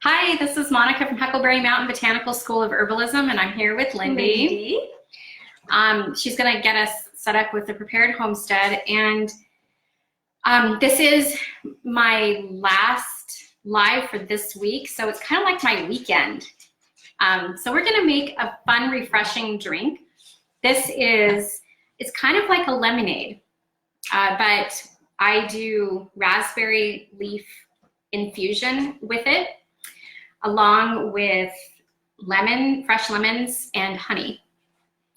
Hi, this is Monica from Huckleberry Mountain Botanical School of Herbalism, and I'm here with Lindy. She's going to get us set up with the prepared homestead, and this is my last live for this week, so it's kind of like my weekend. So we're going to make a fun, refreshing drink. It's kind of like a lemonade, but I do raspberry leaf infusion with it, along with fresh lemons and honey.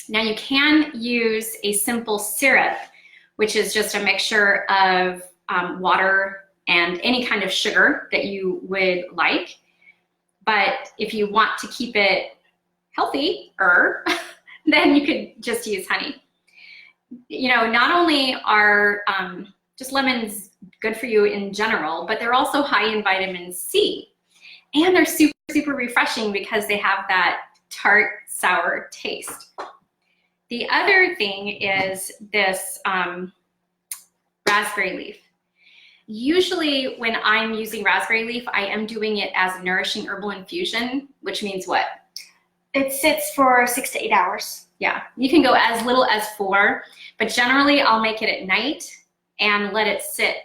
Now you can use a simple syrup, which is just a mixture of water and any kind of sugar that you would like. But if you want to keep it healthier, then you could just use honey. You know, not only are just lemons good for you in general, but they're also high in vitamin C. And they're super, super refreshing because they have that tart, sour taste. The other thing is this raspberry leaf. Usually when I'm using raspberry leaf, I am doing it as a nourishing herbal infusion, which means what? It sits for 6 to 8 hours. Yeah, you can go as little as 4, but generally I'll make it at night and let it sit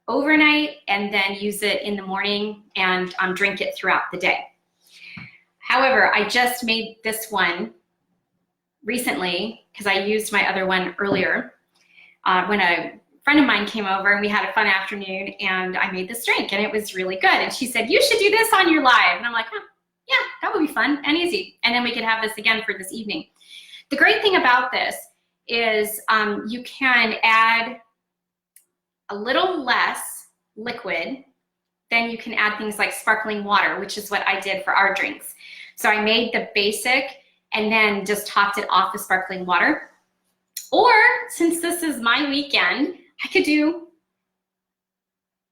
overnight and then use it in the morning and drink it throughout the day. However, I just made this one recently because I used my other one earlier when a friend of mine came over and we had a fun afternoon, and I made this drink and it was really good. And she said, "You should do this on your live." And I'm like, "Oh, yeah, that would be fun and easy. And then we could have this again for this evening." The great thing about this is you can add a little less liquid, then you can add things like sparkling water, which is what I did for our drinks. So I made the basic and then just topped it off with sparkling water. Or since this is my weekend, I could do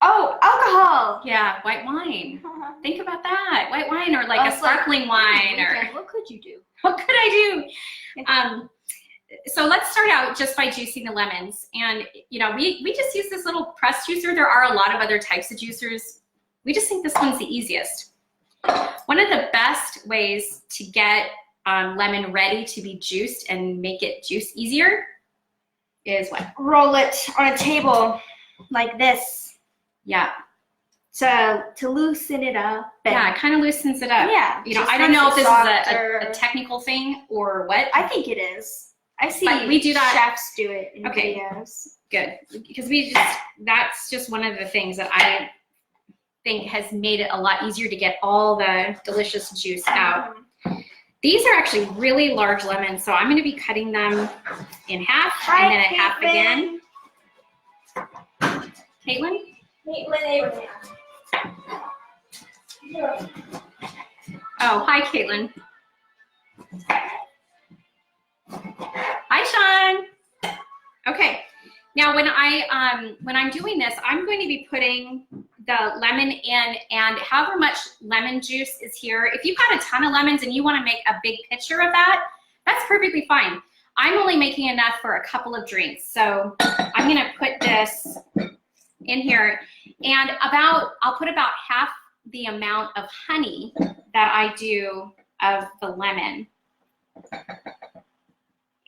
alcohol. Yeah, white wine. Think about that. White wine, or like a sparkling wine. Or what could you do? What could I do? So let's start out just by juicing the lemons. And you know, we just use this little press juicer. There are a lot of other types of juicers. We just think this one's the easiest. One of the best ways to get lemon ready to be juiced and make it juice easier is what? Roll it on a table like this. Yeah. To loosen it up. Yeah, it kind of loosens it up. Yeah. You know, I don't know if this is a technical thing or what. I think it is. I see we do that. Chefs do it in videos. Good. Because that's just one of the things that I think has made it a lot easier to get all the delicious juice out. These are actually really large lemons, so I'm going to be cutting them in half and then a half again. Caitlin? Oh, hi, Caitlin. Hi, Sean. Okay. Now, when I'm doing this, I'm going to be putting the lemon in, and however much lemon juice is here. If you've got a ton of lemons and you want to make a big pitcher of that, that's perfectly fine. I'm only making enough for a couple of drinks, so I'm going to put this in here, and I'll put about half the amount of honey that I do of the lemon.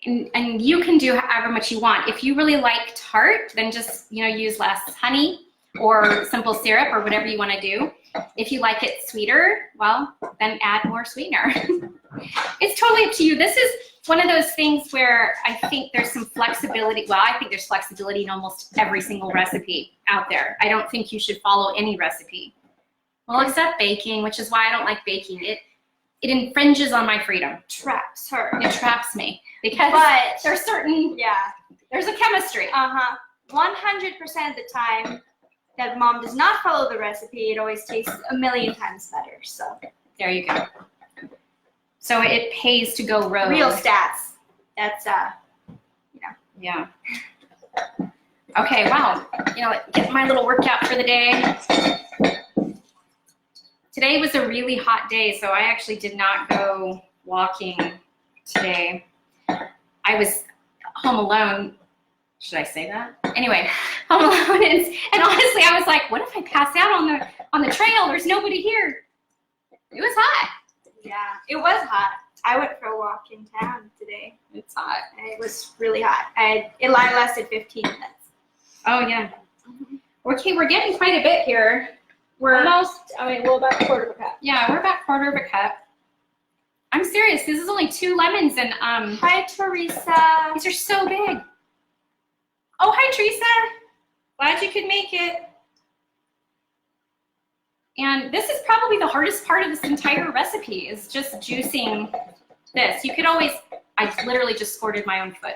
And you can do however much you want. If you really like tart, then just use less honey or simple syrup or whatever you want to do. If you like it sweeter, well, then add more sweetener. It's totally up to you. This is one of those things where I think there's some flexibility. Well, I think there's flexibility in almost every single recipe out there. I don't think you should follow any recipe. Well, except baking, which is why I don't like baking. It infringes on my freedom. Traps her. It traps me because there's certain, there's a chemistry. 100% of the time that mom does not follow the recipe, it always tastes a million times better. So there you go. So it pays to go rogue. Real stats. That's Yeah. Okay. Wow. Get my little workout for the day. Today was a really hot day, so I actually did not go walking today. I was home alone. Should I say that? Anyway, home alone, and honestly, I was like, what if I pass out on the trail? There's nobody here. It was hot. Yeah, it was hot. I went for a walk in town today. It's hot. And it was really hot. It lasted 15 minutes. Oh, yeah. Okay, we're getting quite a bit here. We're about a quarter of a cup. Yeah, we're about quarter of a cup. I'm serious. This is only 2 lemons, and Hi, Teresa. these are so big. Oh, hi, Teresa. Glad you could make it. And this is probably the hardest part of this entire recipe, is just juicing this. You could always, I literally just squirted my own foot.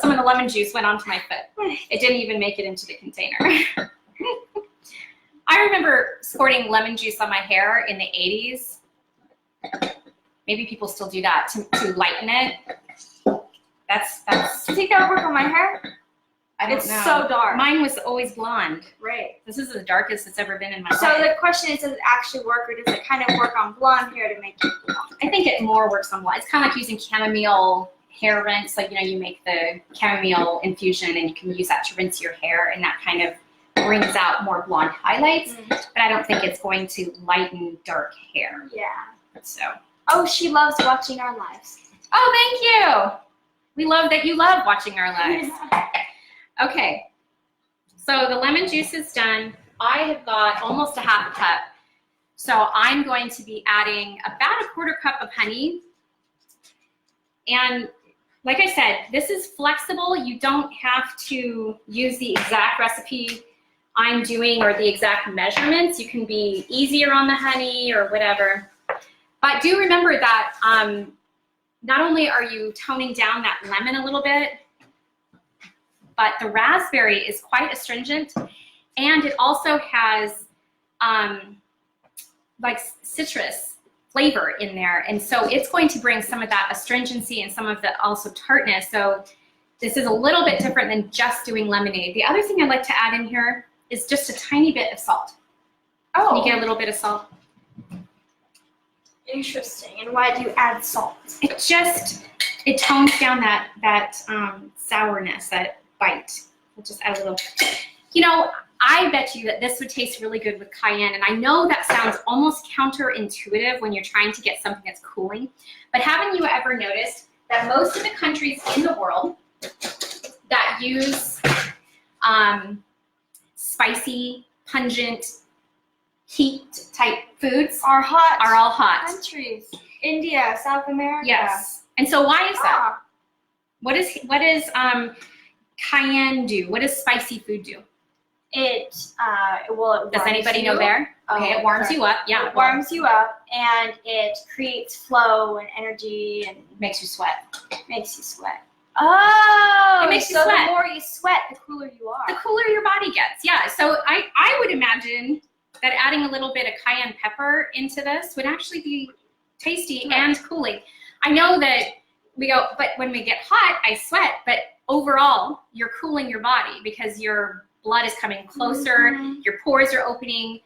Some of the lemon juice went onto my foot. It didn't even make it into the container. I remember squirting lemon juice on my hair in the 80s. Maybe people still do that to lighten it. That's. You think that would work on my hair? I don't It's know. so dark. Mine was always blonde. Right. This is the darkest it's ever been in my So life. the question is, does it actually work, or does it kind of work on blonde hair to make it blonde? I think it more works on blonde. It's kind of like using chamomile hair rinse. Like, you make the chamomile infusion and you can use that to rinse your hair, and that kind of brings out more blonde highlights. But I don't think it's going to lighten dark hair. Yeah. So. Oh, she loves watching our lives. Oh, thank you. We love that you love watching our lives. Okay. So the lemon juice is done. I have got almost a half a cup. So I'm going to be adding about a quarter cup of honey. And like I said, this is flexible. You don't have to use the exact recipe I'm doing or the exact measurements. You can be easier on the honey or whatever. But do remember that not only are you toning down that lemon a little bit, but the raspberry is quite astringent, and it also has like citrus flavor in there. And so it's going to bring some of that astringency and some of the also tartness. So this is a little bit different than just doing lemonade. The other thing I'd like to add in here is just a tiny bit of salt. Oh. Can you get a little bit of salt? Interesting. And why do you add salt? It tones down that sourness, that bite. We'll just add a little. I bet you that this would taste really good with cayenne, and I know that sounds almost counterintuitive when you're trying to get something that's cooling, but haven't you ever noticed that most of the countries in the world that use spicy, pungent, heat type foods are all hot countries. India, South America. Yes. And so why is that? Ah. What does cayenne do? What does spicy food do? It Does anybody know there? Okay, it warms you up. Yeah, it warms you up, and it creates flow and energy, and makes you sweat. makes you sweat. Oh, It makes you so sweat. the more you sweat, the cooler you are. The cooler your body gets. Yeah. So I would imagine that adding a little bit of cayenne pepper into this would actually be tasty and cooling. I know that we go, but when we get hot, I sweat. But overall, you're cooling your body because your blood is coming closer, your pores are opening,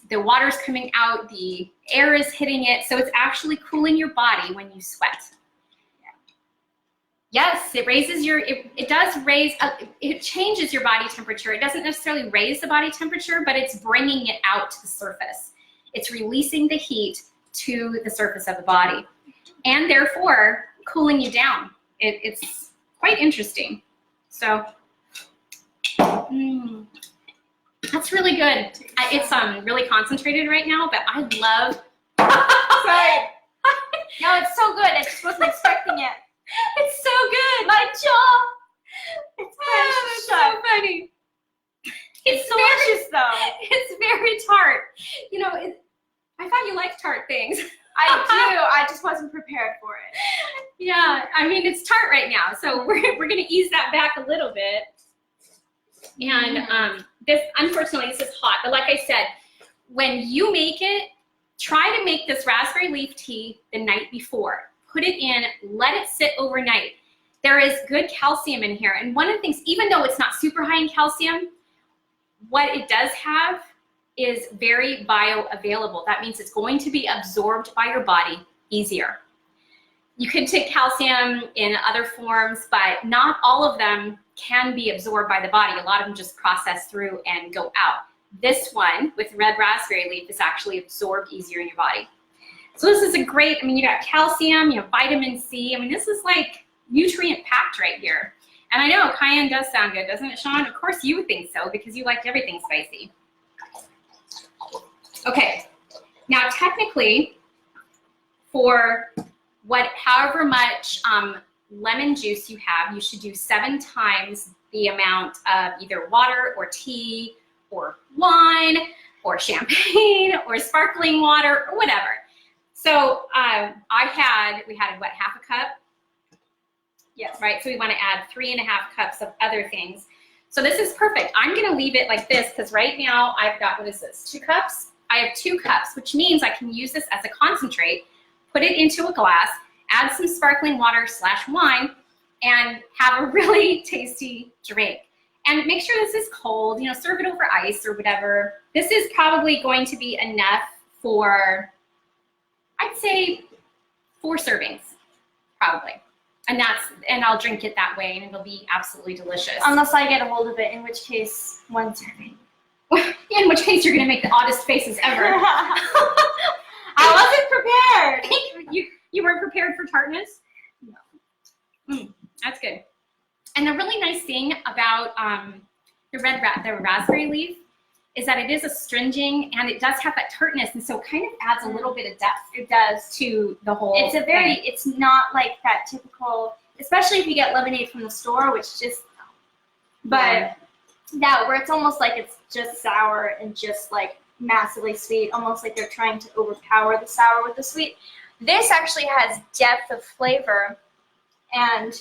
the water's coming out, the air is hitting it. So it's actually cooling your body when you sweat. Yes, it raises it does raise, it changes your body temperature. It doesn't necessarily raise the body temperature, but it's bringing it out to the surface. It's releasing the heat to the surface of the body, and therefore cooling you down. It's quite interesting. So that's really good. It's really concentrated right now, but I love. Sorry. No, it's so good. I just wasn't expecting it. It's so good. My jaw. It's That's shut. so funny. It's delicious, though. It's very tart. I thought you liked tart things. I do. I just wasn't prepared for it. Yeah, I mean, it's tart right now, so we're going to ease that back a little bit. And unfortunately, this is hot. But like I said, when you make it, try to make this raspberry leaf tea the night before. Put it in, let it sit overnight. There is good calcium in here. And one of the things, even though it's not super high in calcium, what it does have is very bioavailable. That means it's going to be absorbed by your body easier. You can take calcium in other forms, but not all of them can be absorbed by the body. A lot of them just process through and go out. this one with red raspberry leaf is actually absorbed easier in your body. So this is a great, I mean, you got calcium, you know, vitamin C. I mean, this is like nutrient packed right here. And I know cayenne does sound good, doesn't it, Sean? Of course you would think so because you like everything spicy. Okay, now technically for however much lemon juice you have, you should do 7 times the amount of either water or tea or wine or champagne or sparkling water or whatever. So we had what, half a cup? Yes, right, so we want to add 3.5 cups of other things. So this is perfect. I'm gonna leave it like this because right now I've got, what is this, 2 cups? I have 2 cups, which means I can use this as a concentrate, put it into a glass, add some sparkling water / wine, and have a really tasty drink. And make sure this is cold, you know, serve it over ice or whatever. This is probably going to be enough for, I'd say, 4 servings, probably. And I'll drink it that way, and it'll be absolutely delicious. Unless I get a hold of it, in which case, 1 serving. In which case, you're gonna make the oddest faces ever. I wasn't prepared. You weren't prepared for tartness? No. That's good. And the really nice thing about the raspberry leaf is that it is astringent and it does have that tartness, and so it kind of adds a little bit of depth. It does to the whole It's it's not like that typical, especially if you get lemonade from the store, which just, but that where it's almost like it's just sour and just like massively sweet, almost like they're trying to overpower the sour with the sweet. This actually has depth of flavor, and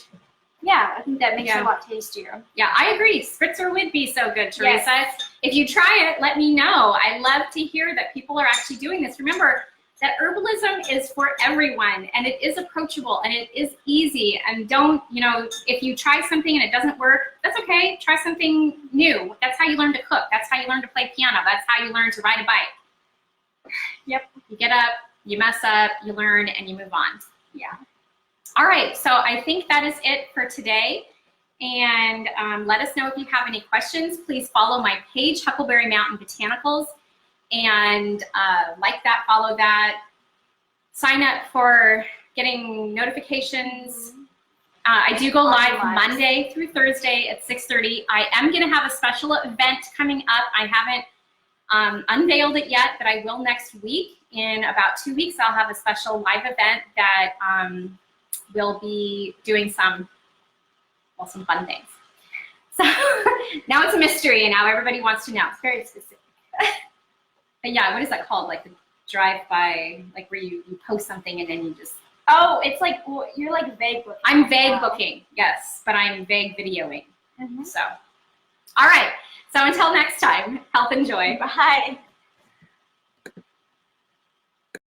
yeah, I think that makes it a lot tastier. Yeah, I agree. Spritzer would be so good, Teresa. Yes. If you try it, let me know. I love to hear that people are actually doing this. Remember that herbalism is for everyone, and it is approachable, and it is easy. And don't, you know, if you try something and it doesn't work, that's okay. Try something new. That's how you learn to cook. That's how you learn to play piano. That's how you learn to ride a bike. Yep. You get up, you mess up, you learn, and you move on. Yeah. All right, so I think that is it for today. And let us know if you have any questions. Please follow my page, Huckleberry Mountain Botanicals, and like that, follow that. Sign up for getting notifications. I do go live Monday through Thursday at 6:30. I am gonna have a special event coming up. I haven't unveiled it yet, but I will next week. In about 2 weeks, I'll have a special live event that we'll be doing some fun things. So now it's a mystery, and now everybody wants to know. It's very specific. But yeah, what is that called? Like the drive-by, like where you post something and then you just... Oh, it's like, you're like vague booking. I'm vague booking, yes, but I'm vague videoing. So, all right. So until next time, health and joy. Bye.